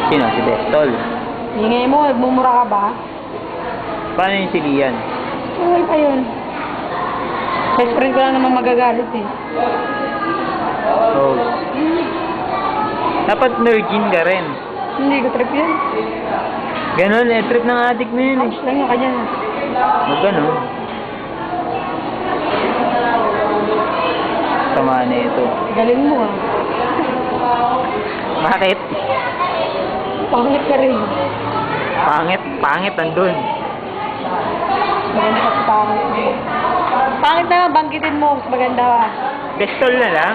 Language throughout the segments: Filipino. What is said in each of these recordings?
Sino? Si Bestol. Ingay mo, nagmumura ka ba? Paano yung si Lian? Okay pa yun. Best friend ko lang naman magagalit eh. Rose. Dapat virgin ka rin. Hindi ko trip yun. Ganon, trip ng adik mo yun eh. Ayos lang yung kanya na. Huwag ganon. Sama na ito. Galing mo ah. Bakit? Pangit ka rin. Pangit. Pangit andun. Maganda ka sa pangit. Pangit na lang, banggitin mo. Mas maganda ka. Bestol na lang.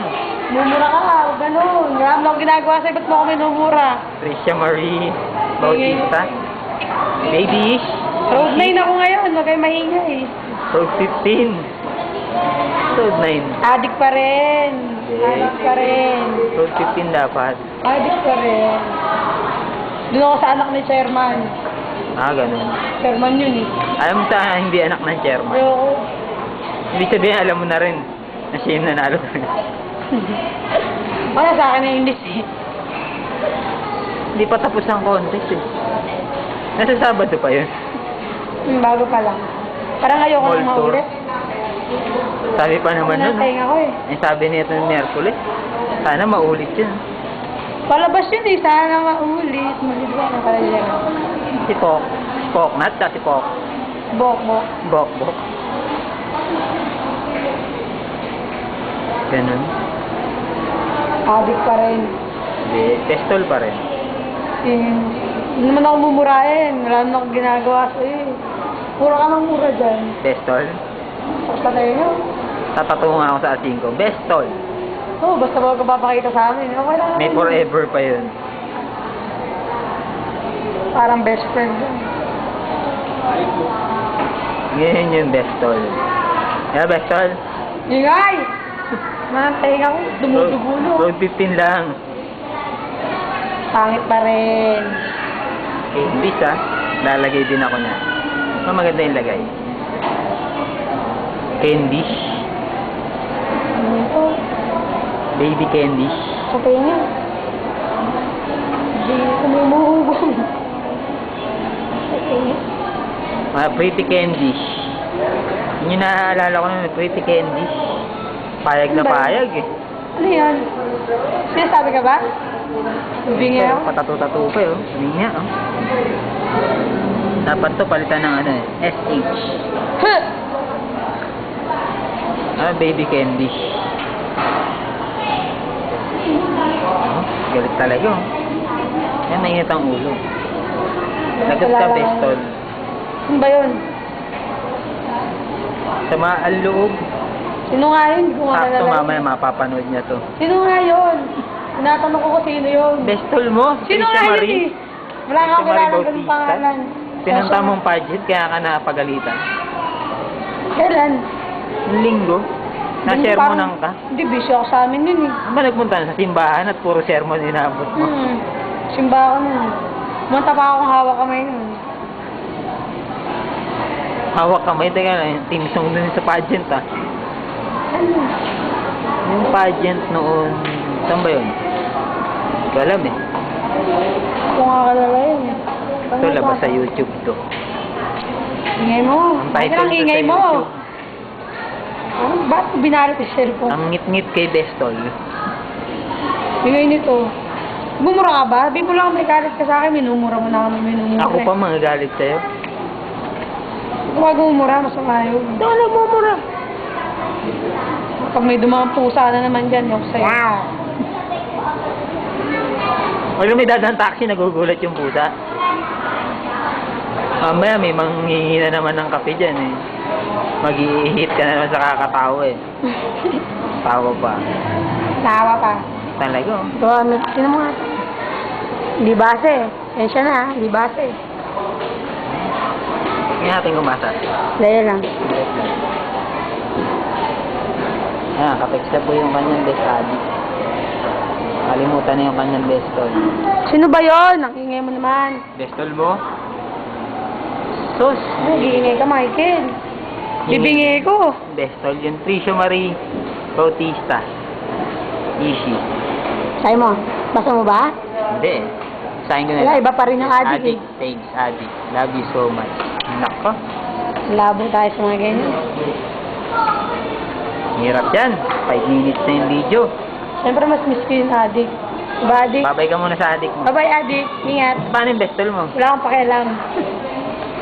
Mumura ka ka. Huwag ganun. Marami na akong ginagawa sa'yo. Ba't mo ako minumura? Tricia Marie Bautista. Ladies. Road 9 ako ngayon. Huwag kayo mahinga eh. Road 15. Road 9. Adik pa rin. Adik pa rin. Road 15 dapat. Adik pa rin. Doon ako sa anak ni chairman. Ganun. Chairman yun eh. Alam mo sa hindi anak ng chairman. Ayoko. Hindi sabihin, alam mo na rin na siya yung nanalo. Wala sa akin na English eh. Hindi pa tapos ang contest eh. Nasa Sabado pa yun. Bago pa lang. Parang ayoko Mall nang tour. maulit. Sabi pa naman nun. Natenga ko eh. Sabi nito ng Merkulis. Sana maulit yun. Palabas yun eh. Sana maulit. Malibwa na pala yun. Si Pok. Poknat at si Pok. Bok. Bok. Ganun. Adik pa rin. Hindi. Pestol pa rin. Hindi naman ako mumurahin. Wala naman akong ginagawa sa'yo eh. Puro ka ng mura dyan. Pestol. Patay nyo. Tatatungan ako sa ating ko. Bestol. Oo, basta wag ka papakita sa amin. Okay lang. May forever pa yun. Parang best friend yun. Ngayon yung Bestol. Yeah, Bestol. Ingay! Nantay ako. Dumudugulo. Road 15 lang. Pangit pa rin. English lalagay din ako na. Maganda yung lagay. Candish. Ano ito? Baby Candish. Kapay niya. Hindi ko may umuubong. Kapay niya. Pretty Candish. Yun yung naaalala ko na Pretty Candish. Payag na payag eh. Ano yan? Sinasabi ka ba? Bingi ako? Patatu-tatu pa yun. Bingi oh. Dapat to palitan ng SH. Baby Candish. Galit talaga oh. Yan, mainit ang ulo. Lagot ka, Bestol. Ano ba yun? Sama ang loob. Sino nga yun? Hindi ko nga Sakto kilala. mamaya mapapanood niya to. Sino nga yun? Tinatanong ko kung sino yun. Bestol mo? Sino Tricia nga yun Marie? eh? Wala nga Tricia akong Marie kilala ng ganung Bautista? pangalan. Pinunta mong pageant kaya ka napagalitan. Kailan? Yung linggo? Na-sermonan ka? Hindi, busy ako sa amin yun eh. Ano ba nagpunta na sa simbahan at puro sermon inabot mo? Simba ako nun. Munta pa akong hawak kamay nun. Hawak kamay, teka lang, yung team song dun sa pageant Ano? Yung pageant noon, saan ba yun? Hindi ko alam eh. Ako nga kalala yun. Ito labas sa YouTube to. Ingay mo. Ang Bakit title ang to ingay sa mo? YouTube. Ano? Ba't binarit yung cellphone? Ang ngit-ngit kay Bestol. Ingay nito. Bumura ka ba? Di mo lang may galit ka sa akin. Minumura mo na ako. Minumura. Ako pa mga galit sa'yo. Huwag mumura. Masama yun. Ito alam mo mura. Pag may dumang pusa na naman dyan, yung sa'yo. Wow! Wala may dadang taxi, nagugulat yung pusa. Mamaya may manghihingi na naman ng kape dyan eh. Mag-i-hit ka na naman sa kakatawa eh. Tawa pa. Tawa pa. Talaga oh. Ito, ano? Sino mo nga? Hindi base. Yan siya na, hindi base. Hindi natin kumasa. Dahil lang. Ayan, kapex na po yung kanyang best addict. Kalimutan na yung kanyang bestol. Sino ba yon? Ang ingay mo naman. Bestol mo? Sus! Nag-iingay ka, Michael. Bibingay ko. Bestol yung Tricia Marie Bautista. Easy. Sabi mo, basa mo ba? Hindi. Sahin ko na Wala, lang. iba pa rin yung adik Adik, thanks, adik. Love you so much. Nako. Labo tayo sa mga ganyan. Hirap yan. 5 minutes na yung video. Siyempre, mas miss ko yung adik. Diba, adik? Babay ka muna sa adik mo. Bye-bye, adik. Ingat. Paano yung bestol mo? Wala akong pakialam.